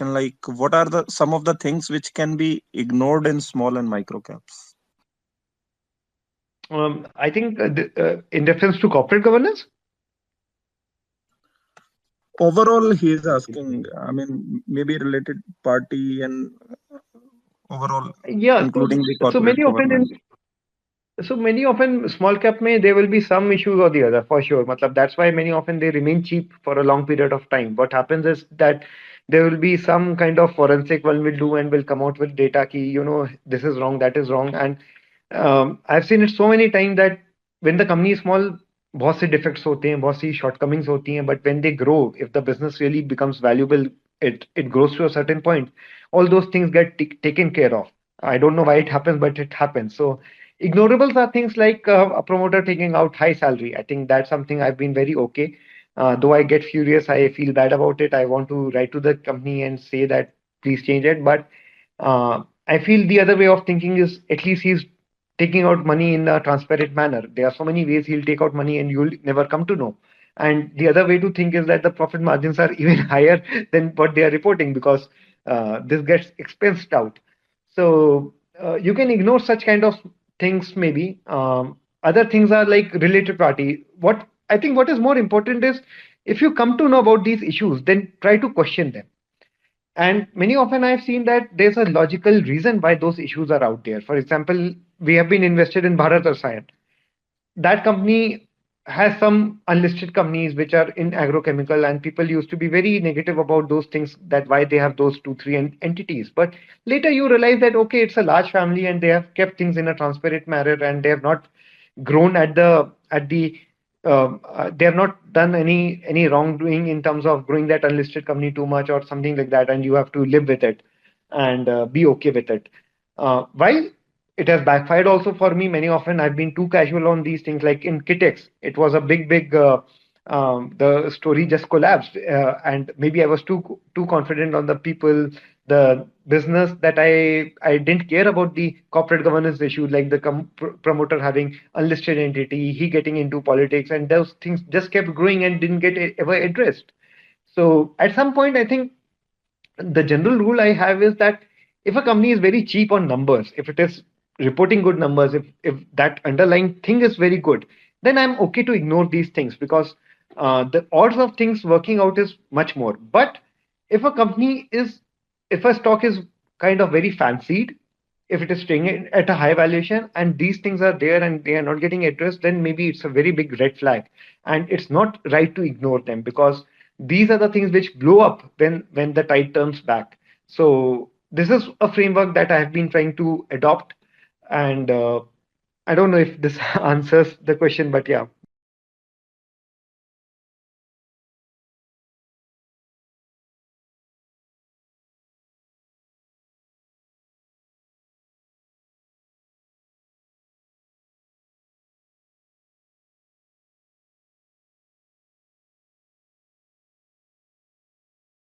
And like, what are the some of the things which can be ignored in small and micro caps? I think in reference to corporate governance. Overall, he is asking. I mean, maybe related party and overall, Yeah, including the so corporate many often in governance. so many often small cap may there will be some issues or the other for sure. Matlab, that's why many often they remain cheap for a long period of time. What happens is that there will be some kind of forensic one will do and will come out with data key, this is wrong, that is wrong. And I've seen it so many times that when the company is small, बहुत से defects होते हैं, बहुत सी shortcomings होती हैं, but when they grow, if the business really becomes valuable, it grows to a certain point, all those things get taken care of. I don't know why it happens, but it happens. So ignorables are things like a promoter taking out high salary. I think that's something I've been very okay. Though I get furious, I feel bad about it. I want to write to the company and say that please change it. But I feel the other way of thinking is at least he's taking out money in a transparent manner. There are so many ways he'll take out money and you'll never come to know. And the other way to think is that the profit margins are even higher than what they are reporting because this gets expensed out. So you can ignore such kind of things maybe. Other things are like related party. What I think what is more important is if you come to know about these issues, then try to question them. And many often I've seen that there's a logical reason why those issues are out there. For example, we have been invested in Bharat Rasayan. That company has some unlisted companies which are in agrochemical, and people used to be very negative about those things, that why they have those two three entities. But later you realize that okay, it's a large family and they have kept things in a transparent manner and they have not grown at the they have not done any wrongdoing in terms of growing that unlisted company too much or something like that, and you have to live with it and be okay with it. While it has backfired also for me, many often I've been too casual on these things. Like in Kitex, it was a big the story just collapsed, and maybe I was too confident on the people, the business, that I didn't care about the corporate governance issue, like the promoter having unlisted entity, he getting into politics, and those things just kept growing and didn't get ever addressed. So at some point, I think the general rule I have is that if a company is very cheap on numbers, if it is reporting good numbers, if that underlying thing is very good, then I'm okay to ignore these things because the odds of things working out is much more. But if a company is, if a stock is kind of very fancied, if it is trading at a high valuation and these things are there and they are not getting addressed, then maybe it's a very big red flag, and it's not right to ignore them because these are the things which blow up when the tide turns back. So this is a framework that I have been trying to adopt, and I don't know if this answers the question, but yeah.